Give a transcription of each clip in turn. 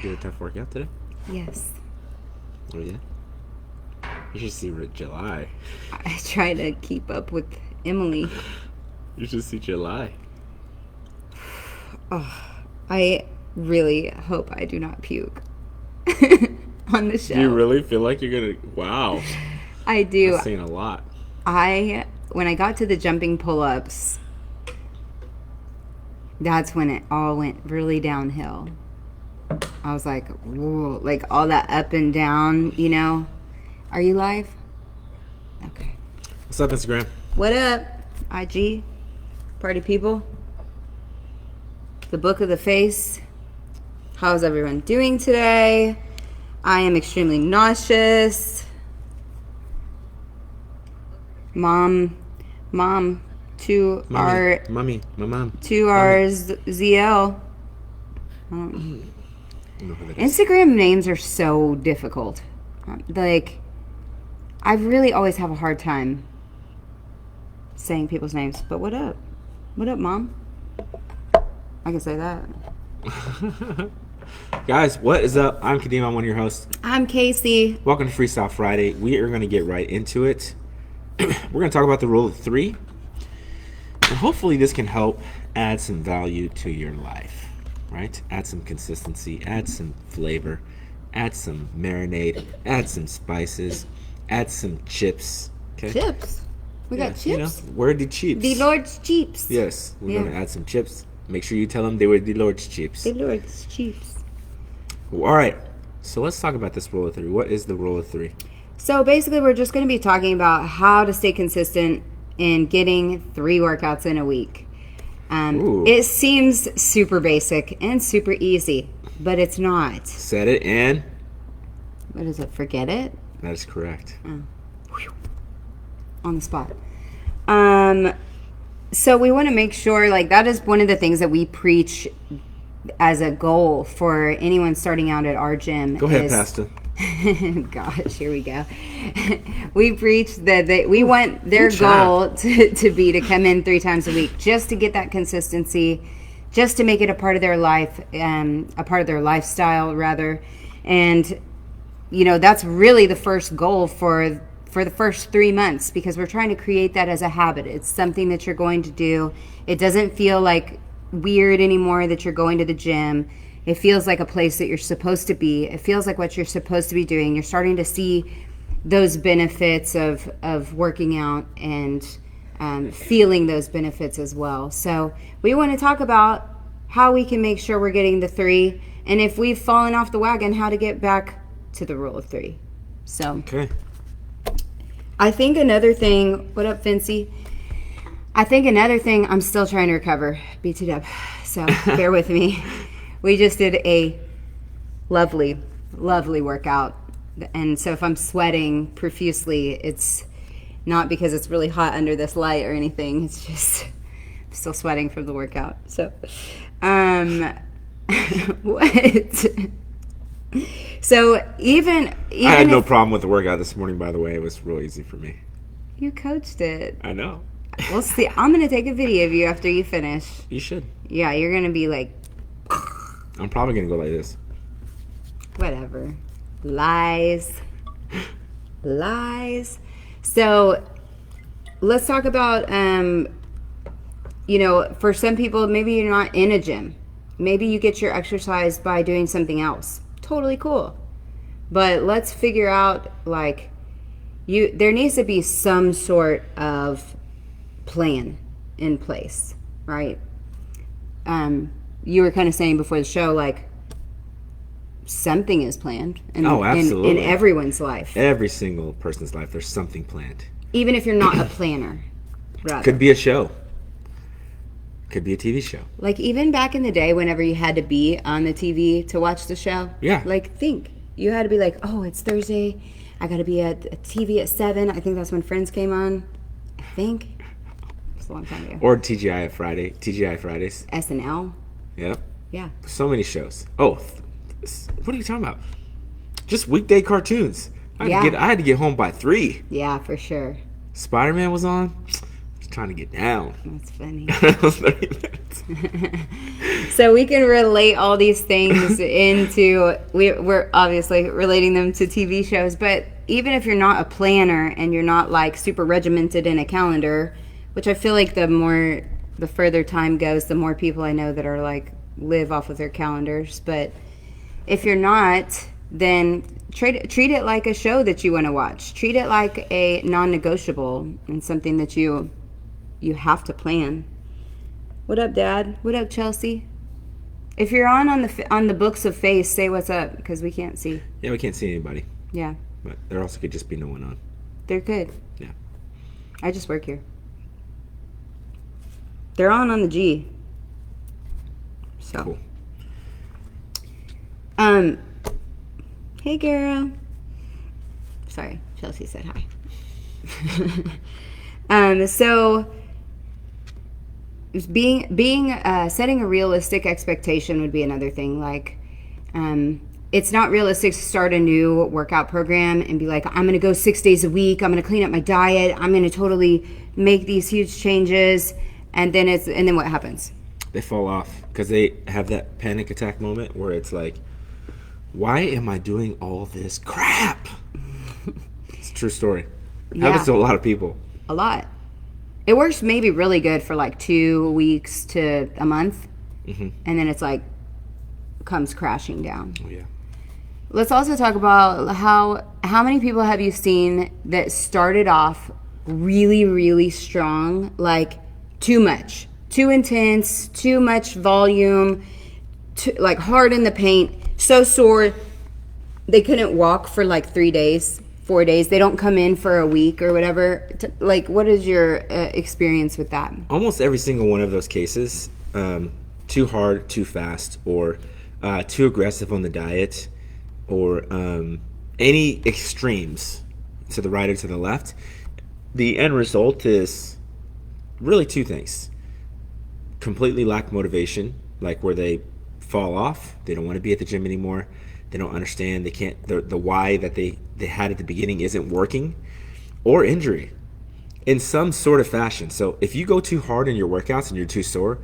did a tough workout today? Yes. Oh, yeah? You should see July. I try to keep up with Emily. You should see July. Oh, I really hope I do not puke on the show. Do you really feel like you're going to... Wow. I do. That's saying a lot. When I got to the jumping pull-ups, that's when it all went really downhill. I was like, whoa, like all that up and down, you know. Are you live? Okay. What's up, Instagram? What up, IG? Party people? The book of the face. How's everyone doing today? I am extremely nauseous. Mom, to Mommy, our Mommy, my mom. to our ZL. I don't know who that is. Instagram names are so difficult. Like, I really always have a hard time saying people's names. But what up? What up, Mom? I can say that. Guys, what is up? I'm Kadimah. I'm one of your hosts. I'm Casey. Welcome to Freestyle Friday. We are going to get right into it. We're going to talk about the rule of three. And hopefully this can help add some value to your life, right? Add some consistency, add some flavor, add some marinade, add some spices, add some chips. Okay? Chips. We got chips. You know, where are the chips? The Lord's chips. Yes, we're going to add some chips. Make sure you tell them they were the Lord's chips. The Lord's chips. Well, all right, so let's talk about this rule of three. What is the rule of three? So basically, we're just going to be talking about how to stay consistent in getting 3 workouts in a week. It seems super basic and super easy, but it's not. Set it and... What is it? Forget it? That is correct. On the spot. So we want to make sure, like, that is one of the things that we preach as a goal for anyone starting out at our gym. Go ahead, Pastor. Gosh, here we go. We preach that we want their goal to be to come in 3 times a week, just to get that consistency, just to make it a part of their life, a part of their lifestyle, rather. And, you know, that's really the first goal for the first 3 months, because we're trying to create that as a habit. It's something that you're going to do. It doesn't feel like weird anymore that you're going to the gym. It feels like a place that you're supposed to be. It feels like what you're supposed to be doing. You're starting to see those benefits of working out and feeling those benefits as well. So we want to talk about how we can make sure we're getting the 3, and if we've fallen off the wagon, how to get back to the rule of 3. So Okay. I think another thing, what up, Fincy? I think another thing, I'm still trying to recover, beat it up, so bear with me. We just did a lovely, lovely workout. And so if I'm sweating profusely, it's not because it's really hot under this light or anything. It's just I'm still sweating from the workout. So, what? So even I had no problem with the workout this morning, by the way. It was real easy for me. You coached it. I know. We'll see. I'm going to take a video of you after you finish. You should. Yeah, you're going to be like... I'm probably going to go like this. Whatever. Lies. Lies. So let's talk about, you know, for some people, maybe you're not in a gym. Maybe you get your exercise by doing something else. Totally cool. But let's figure out, like, there needs to be some sort of plan in place, right? You were kind of saying before the show, like, something is planned in everyone's life. Every single person's life, there's something planned. Even if you're not a planner, rather. Could be a show. Could be a TV show. Like, even back in the day, whenever you had to be on the TV to watch the show. Yeah. Like, think. You had to be like, oh, it's Thursday. I got to be at TV at 7. I think that's when Friends came on. I think. It's a long time ago. Or TGI Fridays. SNL. Yep. Yeah. So many shows. Oh, what are you talking about? Just weekday cartoons. I had to get home by 3. Yeah, for sure. Spider-Man was on. trying to get down. That's funny. That was 30 minutes. So we can relate all these things into, we're obviously relating them to TV shows, but even if you're not a planner and you're not like super regimented in a calendar, which I feel like the further time goes, the more people I know that are like live off of their calendars. But if you're not, then treat it like a show that you want to watch. Treat it like a non-negotiable and something that you have to plan. What up, Dad? What up, Chelsea? If you're on the books of face, say what's up, because we can't see. Yeah, we can't see anybody. Yeah. But there also could just be no one on. They're good. Yeah. I just work here. They're on the G. So. Cool. Hey, girl. Sorry, Chelsea said hi. So setting a realistic expectation would be another thing. Like, it's not realistic to start a new workout program and be like, I'm going to go 6 days a week. I'm going to clean up my diet. I'm going to totally make these huge changes. And then what happens? They fall off because they have that panic attack moment where it's like, why am I doing all this crap? It's a true story. Happens to a lot of people. A lot. It works maybe really good for like 2 weeks to a month. Mm-hmm. And then it's like comes crashing down. Oh, yeah. Let's also talk about how many people have you seen that started off really, really strong, like too much, too intense, too much volume, like hard in the paint, so sore they couldn't walk for like 3 days, 4 days. They don't come in for a week or whatever. Like, what is your experience with that? Almost every single one of those cases, too hard, too fast, or too aggressive on the diet, or any extremes to the right or to the left, the end result is really two things. Completely lack motivation, like where they fall off, they don't want to be at the gym anymore, they don't understand, they can't, the why that they had at the beginning isn't working, or injury in some sort of fashion. So if you go too hard in your workouts and you're too sore,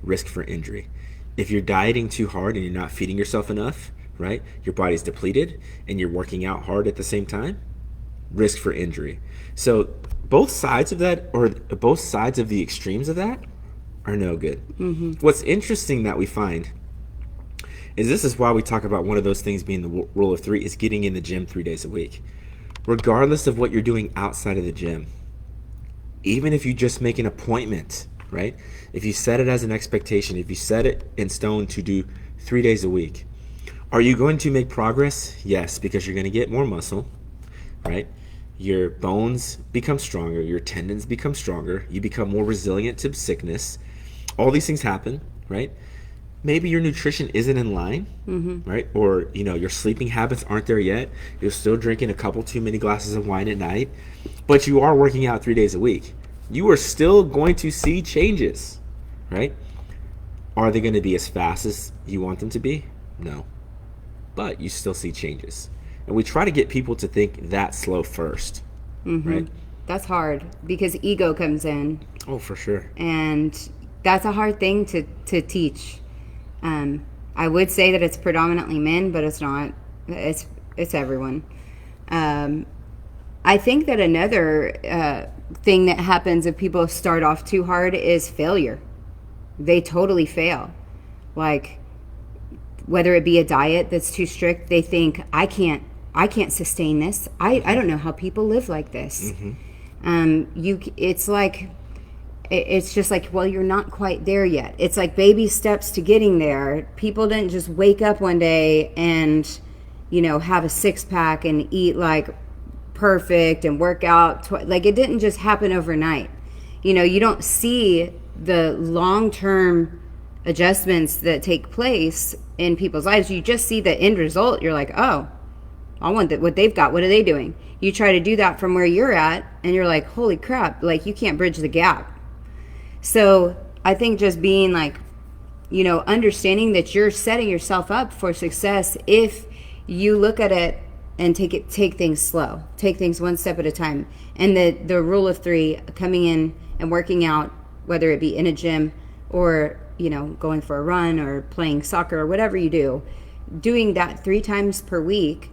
risk for injury. If you're dieting too hard and you're not feeding yourself enough, right, your body's depleted and you're working out hard at the same time, risk for injury. So both sides of that, or both sides of the extremes of that, are no good. Mm-hmm. What's interesting that we find is, this is why we talk about one of those things being the rule of three, is getting in the gym 3 days a week. Regardless of what you're doing outside of the gym, even if you just make an appointment, right? If you set it as an expectation, if you set it in stone to do 3 days a week, are you going to make progress? Yes, because you're going to get more muscle, right? Your bones become stronger, your tendons become stronger, you become more resilient to sickness. All these things happen, right? Maybe your nutrition isn't in line, mm-hmm. right? Or, your sleeping habits aren't there yet. You're still drinking a couple too many glasses of wine at night, but you are working out 3 days a week. You are still going to see changes, right? Are they going to be as fast as you want them to be? No. But you still see changes. And we try to get people to think that slow first, mm-hmm. right? That's hard because ego comes in. Oh, for sure. And that's a hard thing to teach. I would say that it's predominantly men, but it's not. It's everyone. I think that another thing that happens if people start off too hard is failure. They totally fail. Like, whether it be a diet that's too strict, they think, I can't sustain this. I don't know how people live like this. Mm-hmm. It's just like, well, you're not quite there yet. It's like baby steps to getting there. People didn't just wake up one day and, have a 6-pack and eat like perfect and work out. Like, it didn't just happen overnight. You don't see the long-term adjustments that take place in people's lives. You just see the end result. You're like, oh, I want what they've got. What are they doing? You try to do that from where you're at, and you're like, holy crap, like, you can't bridge the gap. So I think just being like, understanding that you're setting yourself up for success if you look at it and take things slow, take things one step at a time. And the rule of three, coming in and working out, whether it be in a gym or, going for a run or playing soccer or whatever you do, doing that 3 times per week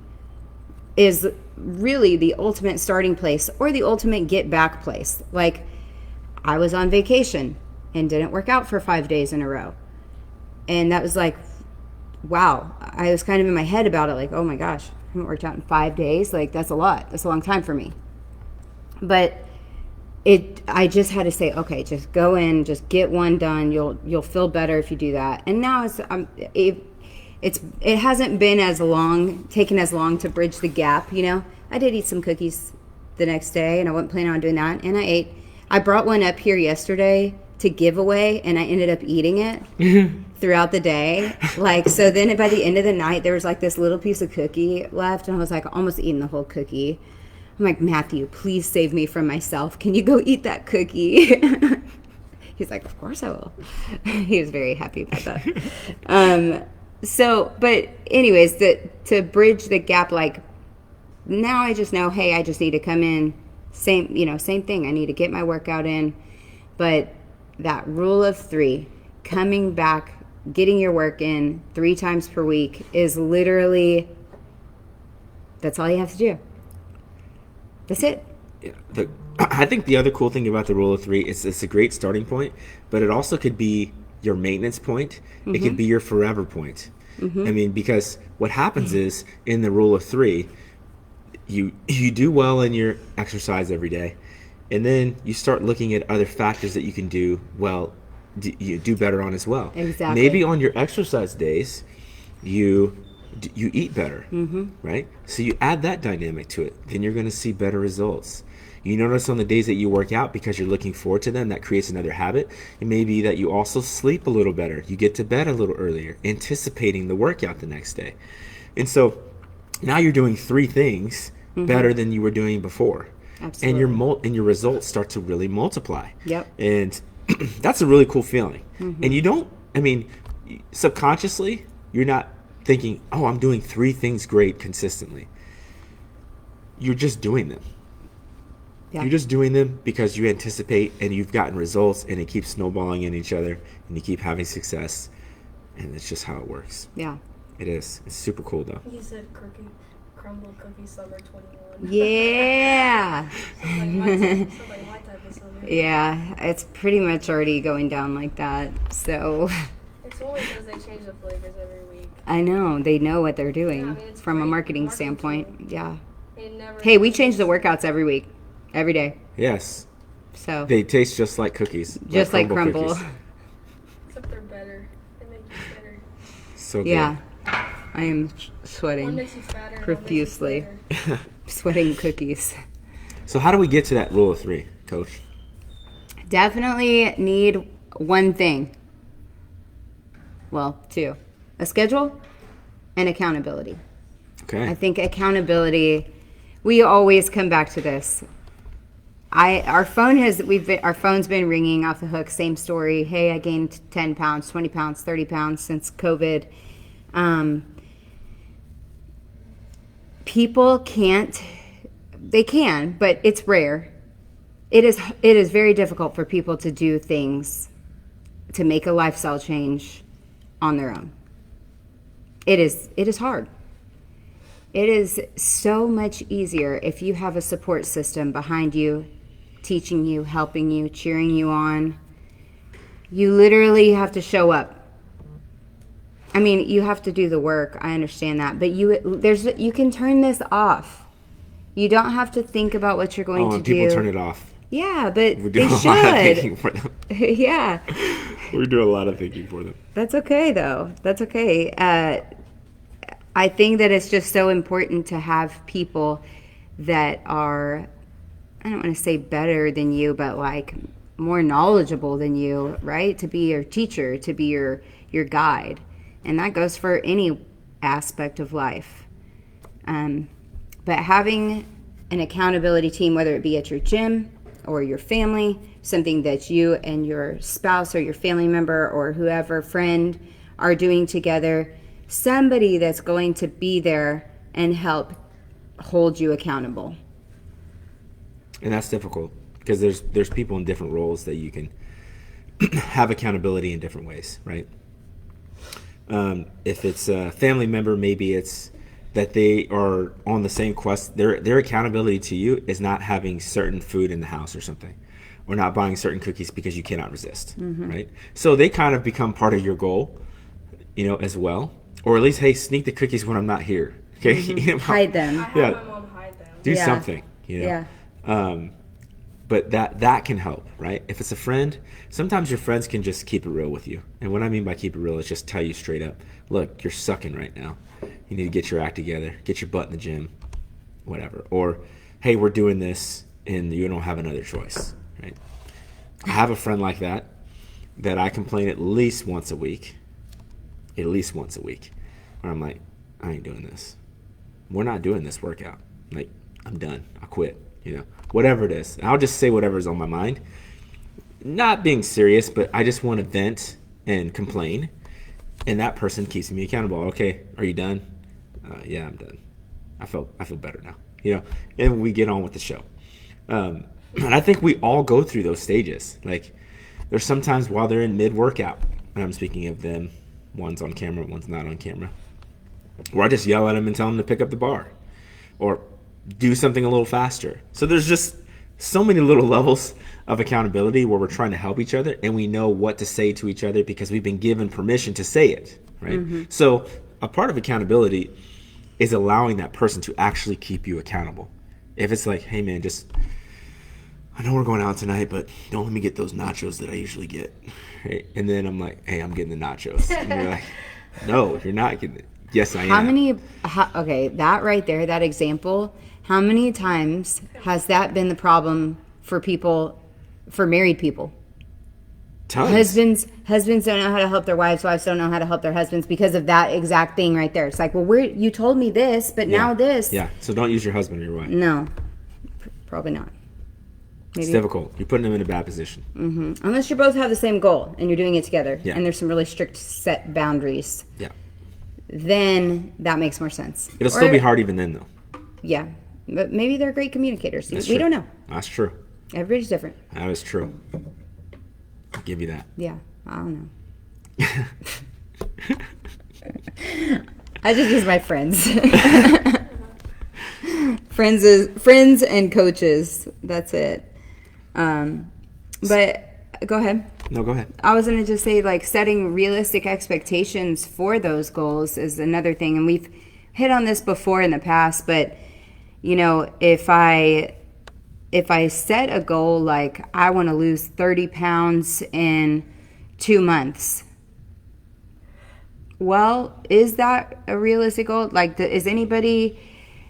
is really the ultimate starting place or the ultimate get back place. Like, I was on vacation and didn't work out for 5 days in a row. And that was like, wow. I was kind of in my head about it, like, oh my gosh, I haven't worked out in 5 days. Like, that's a lot. That's a long time for me. But I just had to say, okay, just go in, just get one done. You'll feel better if you do that. And now it hasn't been taken as long to bridge the gap. I did eat some cookies the next day, and I wasn't planning on doing that. And I brought one up here yesterday to give away, and I ended up eating it throughout the day. Like, so then by the end of the night, there was like this little piece of cookie left, and I was like almost eating the whole cookie. I'm like, Matthew, please save me from myself. Can you go eat that cookie? He's like, of course I will. He was very happy about that. But anyways, to bridge the gap, like, now I just know, hey, I just need to come in, same thing. I need to get my workout in. But that rule of 3, coming back, getting your work in 3 times per week is literally, that's all you have to do. That's it. Yeah, I think the other cool thing about the rule of 3 is it's a great starting point, but it also could be your maintenance point. It could be your forever point. I mean, because what happens is in the rule of 3, you do well in your exercise every day, and then you start looking at other factors that you can do well, you do better on as well. Exactly. Maybe on your exercise days, you eat better, right? So you add that dynamic to it, then you're going to see better results. You notice on the days that you work out, because you're looking forward to them, that creates another habit. It may be that you also sleep a little better. You get to bed a little earlier, anticipating the workout the next day. And so now you're doing 3 things better than you were doing before. Absolutely. And your results start to really multiply. Yep. And that's a really cool feeling. And subconsciously, you're not thinking, oh, I'm doing 3 things great consistently. You're just doing them. Yeah. You're just doing them because you anticipate and you've gotten results, and it keeps snowballing in each other, and you keep having success, and it's just how it works. Yeah. It is. It's super cool, though. He said crumble cookie summer 21. Yeah. Sounds like my type of summer. Yeah, it's pretty much already going down like that. So It's only because they change the flavors every week. I know they know what they're doing. Yeah, I mean, it's from a great marketing marketing standpoint. tool. Yeah. Never Hey, we change the workouts every week, every day. Yes. So They taste just like cookies. just like crumble. cookies. Except they're better. They make you better. So good. Yeah. I am One sweating makes you fatter. and profusely. One makes you Sweating cookies. So how do we get to that rule of 3, Coach? Definitely need one thing. Well, 2. A schedule and accountability. Okay. I think accountability, we always come back to this. Our phone's been ringing off the hook, same story. Hey, I gained 10 pounds, 20 pounds, 30 pounds since COVID. People they can, but it's rare. It is very difficult for people to do things, to make a lifestyle change on their own. It is hard. It is so much easier if you have a support system behind you, teaching you, helping you, cheering you on. You literally have to show up. I mean, you have to do the work. I understand that, but you can turn this off. You don't have to think about what you're going to do. People turn it off. Yeah, but We're they doing a should. lot of thinking for them. Yeah. We're doing a lot of thinking for them. That's okay, though. That's okay. I think that it's just so important to have people that are, I don't want to say better than you, but like more knowledgeable than you, right? To be your teacher, to be your guide. And that goes for any aspect of life. But having an accountability team, whether it be at your gym or your family, something that you and your spouse or your family member or whoever, friend, are doing together, somebody that's going to be there and help hold you accountable. And that's difficult. because there's people in different roles that you can have accountability in different ways, right? If it's a family member, maybe it's that they are on the same quest. Their accountability to you is not having certain food in the house or something, or not buying certain cookies because you cannot resist, right? So they kind of become part of your goal, as well. Or at least, hey, sneak the cookies when I'm not here. Okay, Hide them. I have Yeah. my mom hide them. Do Yeah. something, Yeah. But that can help, right? If it's a friend, sometimes your friends can just keep it real with you. And what I mean by keep it real is just tell you straight up, look, you're sucking right now. You need to get your act together, get your butt in the gym, whatever. Or, hey, we're doing this and you don't have another choice, right? I have a friend like that I complain at least once a week. Where I'm like, I ain't doing this. We're not doing this workout. Like, I'm done. I quit. Whatever it is. I'll just say whatever's on my mind. Not being serious, but I just want to vent and complain. And that person keeps me accountable. Okay, are you done? Yeah, I'm done. I feel better now. And we get on with the show. And I think we all go through those stages. Like, there's sometimes while they're in mid-workout, and I'm speaking of them, one's on camera, one's not on camera, where I just yell at them and tell them to pick up the bar or do something a little faster. So there's just so many little levels of accountability where we're trying to help each other, and we know what to say to each other because we've been given permission to say it, right? So a part of accountability is allowing that person to actually keep you accountable. If it's like, hey man, I know we're going out tonight, but don't let me get those nachos that I usually get. Right? And then I'm like, hey, I'm getting the nachos. And you're like, no, you're not getting it. Yes, I am. Okay, that right there, that example, how many times has that been the problem for married people? Tons. Husbands don't know how to help their wives don't know how to help their husbands because of that exact thing right there. It's like, well, you told me this, but now this. Yeah, so don't use your husband or your wife. No, probably not. Maybe. It's difficult. You're putting them in a bad position. Unless you both have the same goal and you're doing it together, Yeah. and there's some really strict set boundaries. Yeah. Then that makes more sense. It'll still be hard even then, though. Yeah, but maybe they're great communicators. That's We true. don't know. That's true. Everybody's different. That is true. I'll give you that. Yeah, I don't know. I just use my friends. friends and coaches. That's it. But go ahead. No, go ahead. I was gonna just say, like, setting realistic expectations for those goals is another thing, and we've hit on this before in the past. But if I set a goal like I want to lose 30 pounds in 2 months, well, is that a realistic goal? Like, is anybody,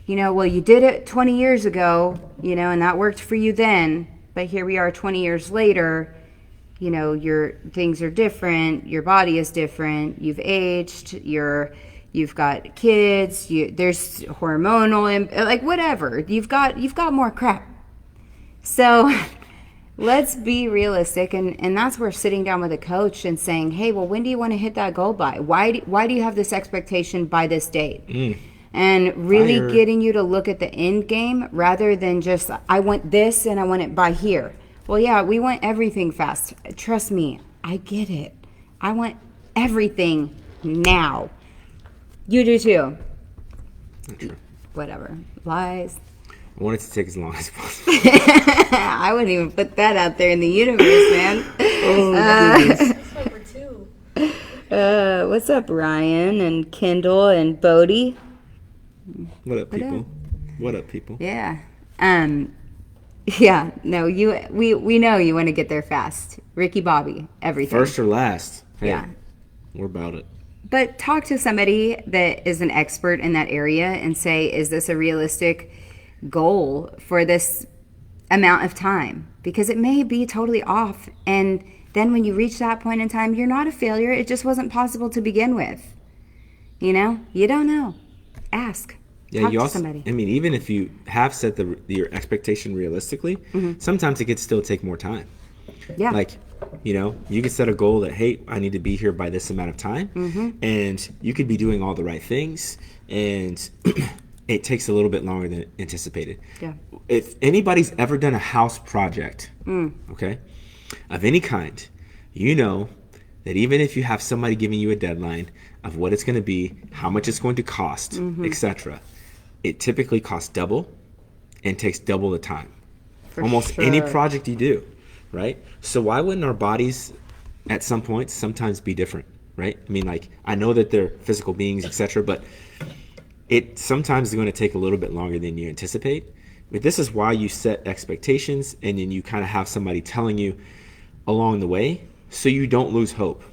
well, you did it 20 years ago, and that worked for you then, but here we are 20 years later, your things are different, your body is different, you've aged, you've got kids, there's hormonal, like, whatever, you've got more crap. So let's be realistic, and that's where sitting down with a coach and saying, hey, well, when do you want to hit that goal by? Why do you have this expectation by this date? And really getting you to look at the end game rather than just, I want this and I want it by here. Well, yeah, we want everything fast. Trust me, I get it. I want everything now. You do too. Not true. Whatever. Lies. I want it to take as long as possible. I wouldn't even put that out there in the universe, man. That's number 2. What's up, Ryan and Kendall and Bodie? What up, people? What up, people? Yeah. Yeah. No, we know you want to get there fast. Ricky Bobby, everything. First or last? Hey, Yeah. we're about it. But talk to somebody that is an expert in that area and say, is this a realistic goal for this amount of time? Because it may be totally off, and then when you reach that point in time, you're not a failure. It just wasn't possible to begin with. You don't know. Ask. Yeah, Talk you to also, somebody. I mean, even if you have set your expectation realistically, sometimes it could still take more time. Yeah. Like, you could set a goal that, hey, I need to be here by this amount of time, and you could be doing all the right things, and it takes a little bit longer than anticipated. Yeah. If anybody's ever done a house project, okay, of any kind, you know that even if you have somebody giving you a deadline of what it's going to be, how much it's going to cost, etc., it typically costs double and takes double the time. Almost any project you do, right? So why wouldn't our bodies at some point sometimes be different, right? I mean, like, I know that they're physical beings, etc., but it sometimes is going to take a little bit longer than you anticipate. But this is why you set expectations, and then you kind of have somebody telling you along the way so you don't lose hope.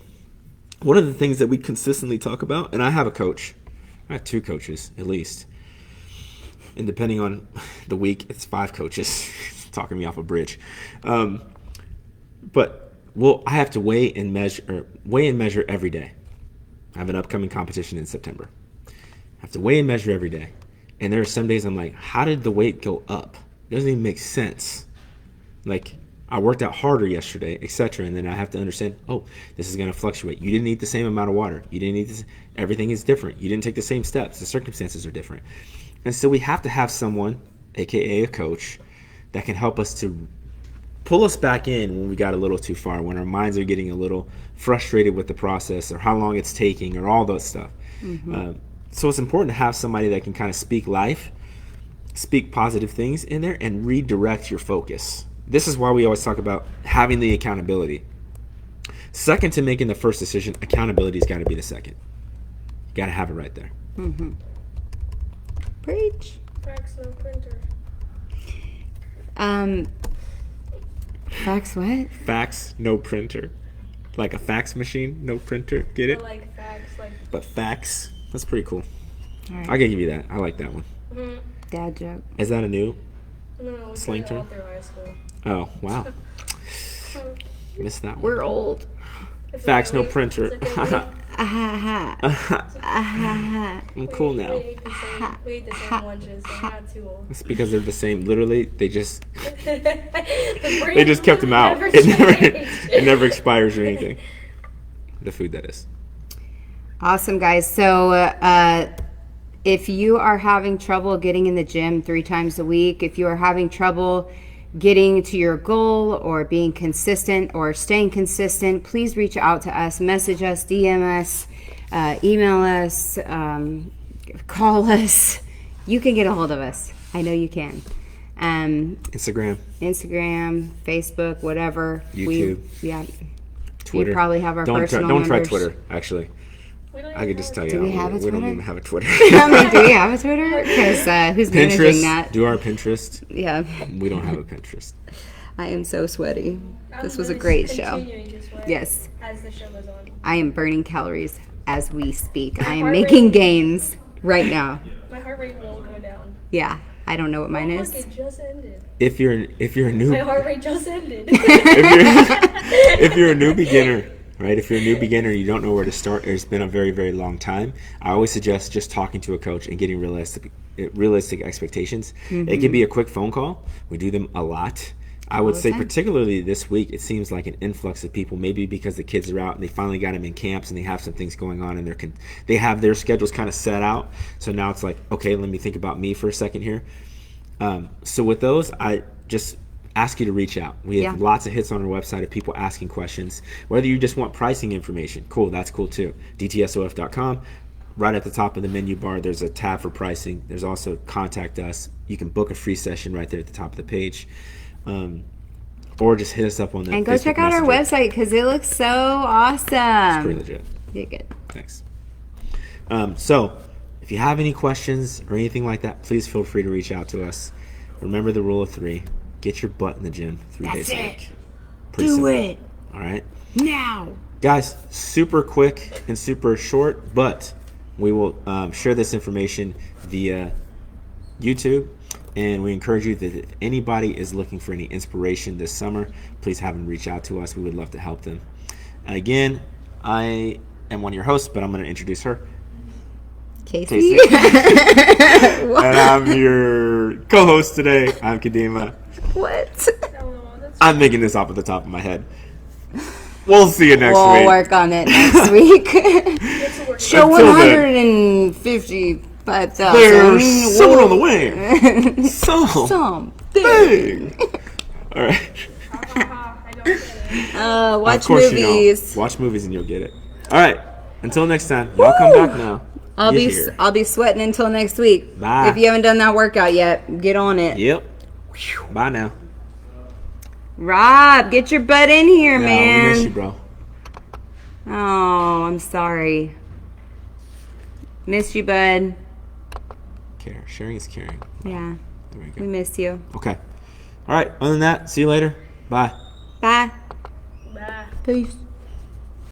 One of the things that we consistently talk about, and I have a coach, I have 2 coaches at least, and depending on the week, it's 5 coaches talking me off a bridge. But I have to weigh and measure every day. I have an upcoming competition in September. I have to weigh and measure every day. And there are some days I'm like, how did the weight go up? It doesn't even make sense. Like, I worked out harder yesterday, etc. And then I have to understand, this is going to fluctuate. You didn't eat the same amount of water. You didn't eat this. Everything is different. You didn't take the same steps. The circumstances are different. And so we have to have someone, aka a coach, that can help us to pull us back in when we got a little too far, when our minds are getting a little frustrated with the process or how long it's taking or all that stuff. So it's important to have somebody that can kind of speak life, speak positive things in there, and redirect your focus. This is why we always talk about having the accountability. Second to making the first decision, accountability's got to be the second. You got to have it right there. Preach. Fax, no printer. Fax what? Fax, no printer. Like a fax machine, no printer. Get it? But like fax, like. But fax, that's pretty cool. All right. I can give you that. I like that one. Dad joke. Is that a new? No, we Slang did it all term? through high school. Oh, wow. Missed that one. We're old. It's Fax, okay, no we- printer. it's okay, I'm cool now. We ate the same lunches, so we're not too old. It's because they're the same. Literally, they just They just kept them out. It never expires or anything. The food, that is. Awesome, guys. So if you are having trouble getting in the gym 3 times a week, if you are having trouble getting to your goal or being consistent or staying consistent, please reach out to us, message us, DM us, email us, call us. You can get a hold of us. I know you can. Instagram, Facebook, whatever. YouTube. Twitter. We probably have our Don't personal try numbers. Twitter, actually. We don't I could just tell you. Do we have a we don't Twitter? even have a Twitter. I mean, do we have a Twitter? Because who's managing Pinterest. that? Do our Pinterest. Yeah. We don't have a Pinterest. I am so sweaty. I'm This was a literally great show. continuing to sweat Yes. As the show goes on. I am burning calories as we speak. I am heart making rate- gains right now. My heart rate will go down. Yeah. I don't know what mine Oh, is. look, it just ended. If you're a new My heart rate just ended. if you're a new beginner, right? If you're a new beginner, you don't know where to start. It's been a very, very long time. I always suggest just talking to a coach and getting realistic expectations. It can be a quick phone call. We do them a lot. I would the say time. particularly this week, it seems like an influx of people, maybe because the kids are out and they finally got them in camps and they have some things going on and they have their schedules kind of set out. So now it's like, okay, let me think about me for a second here. So with those, I just ask you to reach out. We have lots of hits on our website of people asking questions. Whether you just want pricing information, cool, that's cool too. DTSOF.com. Right at the top of the menu bar, there's a tab for pricing. There's also contact us. You can book a free session right there at the top of the page. Or just hit us up on the And go Facebook check out our Messenger. website because it looks so awesome. It's pretty legit. You're good. Thanks. So, if you have any questions or anything like that, please feel free to reach out to us. Remember the rule of 3. Get your butt in the gym 3 That's days a it. week. Pretty Do simple. it All right. now. Guys, super quick and super short, but we will share this information via YouTube. And we encourage you that if anybody is looking for any inspiration this summer, please have them reach out to us. We would love to help them. And again, I am one of your hosts, but I'm going to introduce her. Casey. And I'm your co-host today. I'm Kadimah. What? Oh, that's I'm making this up at the top of my head. We'll see you next We'll week. work on it next week. it's a work. Show Until then. 155. 5,000. There's someone on the way. Something. Dang. All right. I don't get it. Watch Of course movies. you know. Watch movies and you'll get it. All right. Until next time. Y'all come back now. I'll Get be here. I'll be sweating until next week. Bye. If you haven't done that workout yet, get on it. Yep. Bye now. Rob, get your butt in here, Yeah, man. we miss you, bro. Oh, I'm sorry. Miss you, bud. Care. Sharing is caring. Yeah, There we we go. miss you. Okay. All right. Other than that, see you later. Bye. Bye. Bye. Peace.